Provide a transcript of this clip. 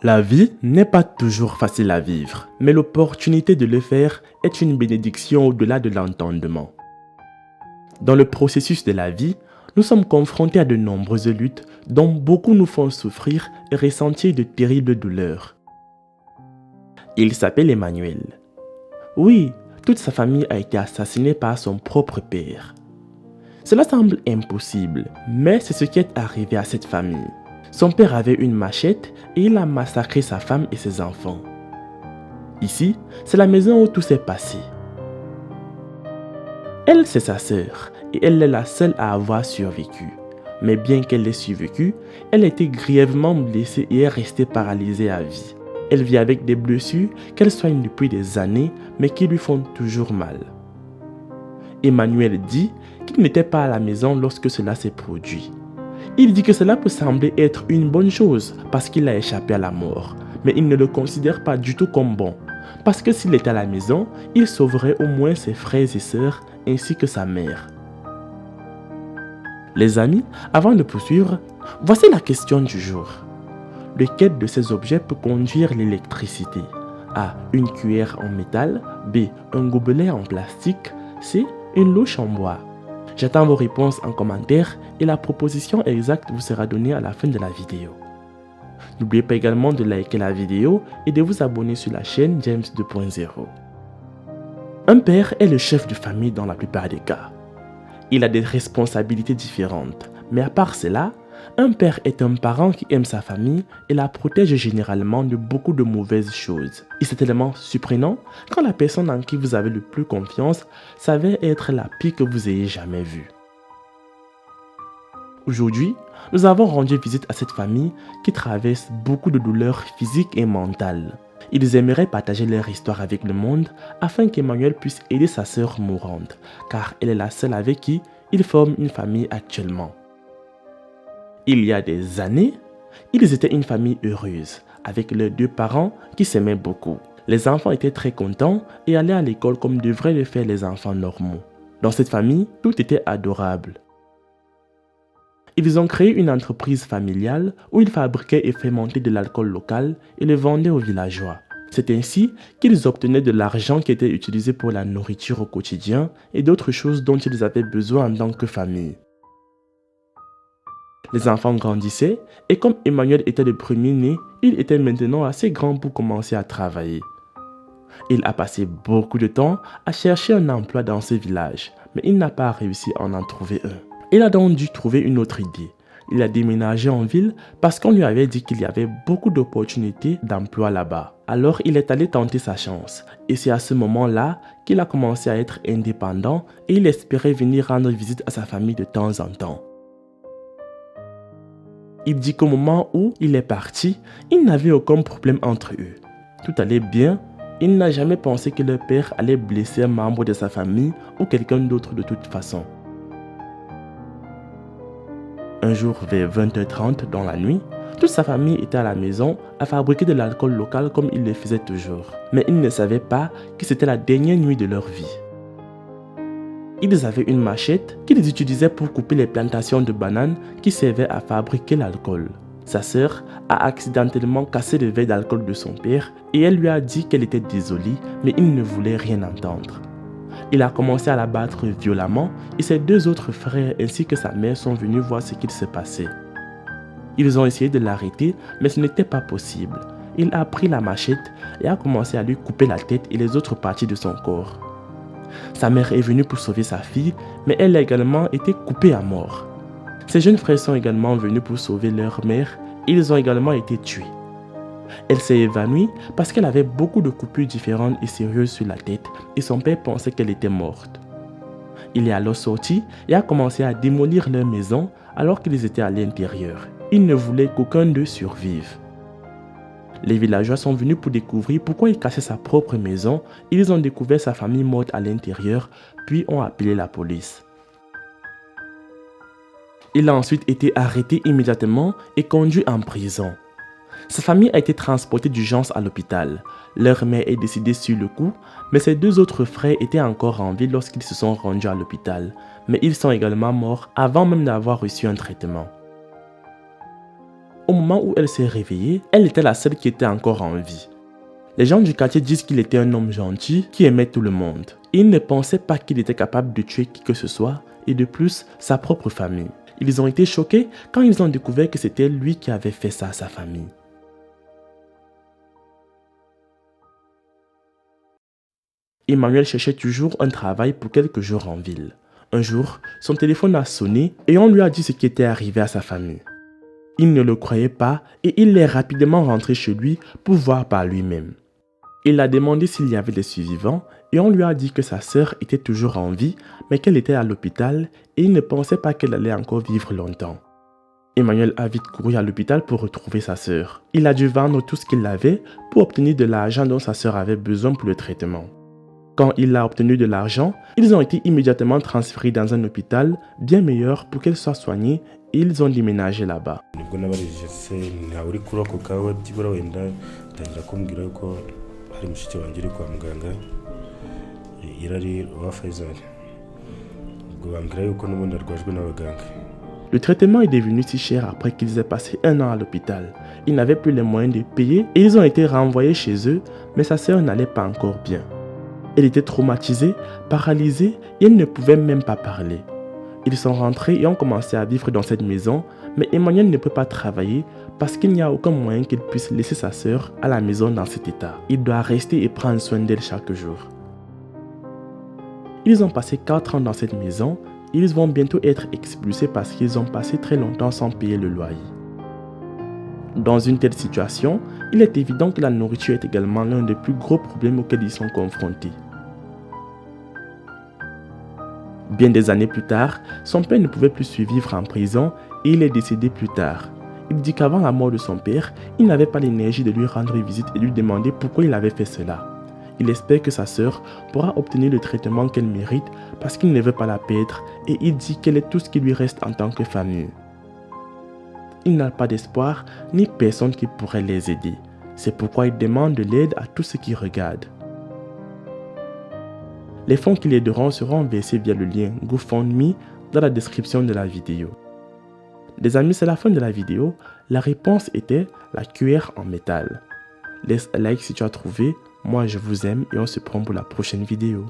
La vie n'est pas toujours facile à vivre, mais l'opportunité de le faire est une bénédiction au-delà de l'entendement. Dans le processus de la vie, nous sommes confrontés à de nombreuses luttes dont beaucoup nous font souffrir et ressentir de terribles douleurs. Il s'appelle Emmanuel. Oui, toute sa famille a été assassinée par son propre père. Cela semble impossible, mais c'est ce qui est arrivé à cette famille. Son père avait une machette et il a massacré sa femme et ses enfants. Ici, c'est la maison où tout s'est passé. Elle, c'est sa sœur et elle est la seule à avoir survécu. Mais bien qu'elle ait survécu, elle a été grièvement blessée et est restée paralysée à vie. Elle vit avec des blessures qu'elle soigne depuis des années, mais qui lui font toujours mal. Emmanuel dit qu'il n'était pas à la maison lorsque cela s'est produit. Il dit que cela peut sembler être une bonne chose parce qu'il a échappé à la mort, mais il ne le considère pas du tout comme bon, parce que s'il était à la maison, il sauverait au moins ses frères et sœurs ainsi que sa mère. Les amis, avant de poursuivre, voici la question du jour. Lequel de ces objets peut conduire l'électricité? A. Une cuillère en métal. B. Un gobelet en plastique. C. Une louche en bois. J'attends vos réponses en commentaire et la proposition exacte vous sera donnée à la fin de la vidéo. N'oubliez pas également de liker la vidéo et de vous abonner sur la chaîne James 2.0. Un père est le chef de famille dans la plupart des cas. Il a des responsabilités différentes, mais à part cela, un père est un parent qui aime sa famille et la protège généralement de beaucoup de mauvaises choses. Et c'est tellement surprenant quand la personne en qui vous avez le plus confiance s'avère être la pire que vous ayez jamais vue. Aujourd'hui, nous avons rendu visite à cette famille qui traverse beaucoup de douleurs physiques et mentales. Ils aimeraient partager leur histoire avec le monde afin qu'Emmanuel puisse aider sa sœur mourante, car elle est la seule avec qui il forme une famille actuellement. Il y a des années, ils étaient une famille heureuse, avec leurs deux parents qui s'aimaient beaucoup. Les enfants étaient très contents et allaient à l'école comme devraient le faire les enfants normaux. Dans cette famille, tout était adorable. Ils ont créé une entreprise familiale où ils fabriquaient et fermentaient de l'alcool local et le vendaient aux villageois. C'est ainsi qu'ils obtenaient de l'argent qui était utilisé pour la nourriture au quotidien et d'autres choses dont ils avaient besoin en tant que famille. Les enfants grandissaient et comme Emmanuel était le premier-né, il était maintenant assez grand pour commencer à travailler. Il a passé beaucoup de temps à chercher un emploi dans ce village, mais il n'a pas réussi à en trouver un. Il a donc dû trouver une autre idée. Il a déménagé en ville parce qu'on lui avait dit qu'il y avait beaucoup d'opportunités d'emploi là-bas. Alors il est allé tenter sa chance et c'est à ce moment-là qu'il a commencé à être indépendant et il espérait venir rendre visite à sa famille de temps en temps. Il dit qu'au moment où il est parti, il n'avait aucun problème entre eux. Tout allait bien, il n'a jamais pensé que leur père allait blesser un membre de sa famille ou quelqu'un d'autre de toute façon. Un jour vers 20h30 dans la nuit, toute sa famille était à la maison à fabriquer de l'alcool local comme il le faisait toujours. Mais ils ne savaient pas que c'était la dernière nuit de leur vie. Ils avaient une machette qu'ils utilisaient pour couper les plantations de bananes qui servaient à fabriquer l'alcool. Sa sœur a accidentellement cassé le verre d'alcool de son père et elle lui a dit qu'elle était désolée, mais il ne voulait rien entendre. Il a commencé à la battre violemment et ses deux autres frères ainsi que sa mère sont venus voir ce qu'il se passait. Ils ont essayé de l'arrêter, mais ce n'était pas possible. Il a pris la machette et a commencé à lui couper la tête et les autres parties de son corps. Sa mère est venue pour sauver sa fille, mais elle a également été coupée à mort. Ses jeunes frères sont également venus pour sauver leur mère et ils ont également été tués. Elle s'est évanouie parce qu'elle avait beaucoup de coupures différentes et sérieuses sur la tête et son père pensait qu'elle était morte. Il est alors sorti et a commencé à démolir leur maison alors qu'ils étaient à l'intérieur. Il ne voulait qu'aucun d'eux survive. Les villageois sont venus pour découvrir pourquoi il cassait sa propre maison. Ils ont découvert sa famille morte à l'intérieur, puis ont appelé la police. Il a ensuite été arrêté immédiatement et conduit en prison. Sa famille a été transportée d'urgence à l'hôpital. Leur mère est décédée sur le coup, mais ses deux autres frères étaient encore en vie lorsqu'ils se sont rendus à l'hôpital. Mais ils sont également morts avant même d'avoir reçu un traitement. Au moment où elle s'est réveillée, elle était la seule qui était encore en vie. Les gens du quartier disent qu'il était un homme gentil qui aimait tout le monde. Ils ne pensaient pas qu'il était capable de tuer qui que ce soit et de plus sa propre famille. Ils ont été choqués quand ils ont découvert que c'était lui qui avait fait ça à sa famille. Emmanuel cherchait toujours un travail pour quelques jours en ville. Un jour, son téléphone a sonné et on lui a dit ce qui était arrivé à sa famille. Il ne le croyait pas et il est rapidement rentré chez lui pour voir par lui-même. Il a demandé s'il y avait des survivants et on lui a dit que sa sœur était toujours en vie mais qu'elle était à l'hôpital et il ne pensait pas qu'elle allait encore vivre longtemps. Emmanuel a vite couru à l'hôpital pour retrouver sa sœur. Il a dû vendre tout ce qu'il avait pour obtenir de l'argent dont sa sœur avait besoin pour le traitement. Quand il a obtenu de l'argent, ils ont été immédiatement transférés dans un hôpital bien meilleur pour qu'elle soit soignée et ils ont déménagé là-bas. Le traitement est devenu si cher après qu'ils aient passé 1 an à l'hôpital. Ils n'avaient plus les moyens de payer et ils ont été renvoyés chez eux, mais sa sœur n'allait pas encore bien. Elle était traumatisée, paralysée et elle ne pouvait même pas parler. Ils sont rentrés et ont commencé à vivre dans cette maison, mais Emmanuel ne peut pas travailler parce qu'il n'y a aucun moyen qu'il puisse laisser sa sœur à la maison dans cet état. Il doit rester et prendre soin d'elle chaque jour. Ils ont passé 4 ans dans cette maison et ils vont bientôt être expulsés parce qu'ils ont passé très longtemps sans payer le loyer. Dans une telle situation, il est évident que la nourriture est également l'un des plus gros problèmes auxquels ils sont confrontés. Bien des années plus tard, son père ne pouvait plus survivre en prison et il est décédé plus tard. Il dit qu'avant la mort de son père, il n'avait pas l'énergie de lui rendre visite et lui demander pourquoi il avait fait cela. Il espère que sa sœur pourra obtenir le traitement qu'elle mérite parce qu'il ne veut pas la perdre et il dit qu'elle est tout ce qui lui reste en tant que famille. Il n'a pas d'espoir ni personne qui pourrait les aider. C'est pourquoi il demande de l'aide à tous ceux qui regardent. Les fonds qui l'aideront seront versés via le lien GoFundMe dans la description de la vidéo. Les amis, c'est la fin de la vidéo. La réponse était la cuillère en métal. Laisse un like si tu as trouvé. Moi, je vous aime et on se prend pour la prochaine vidéo.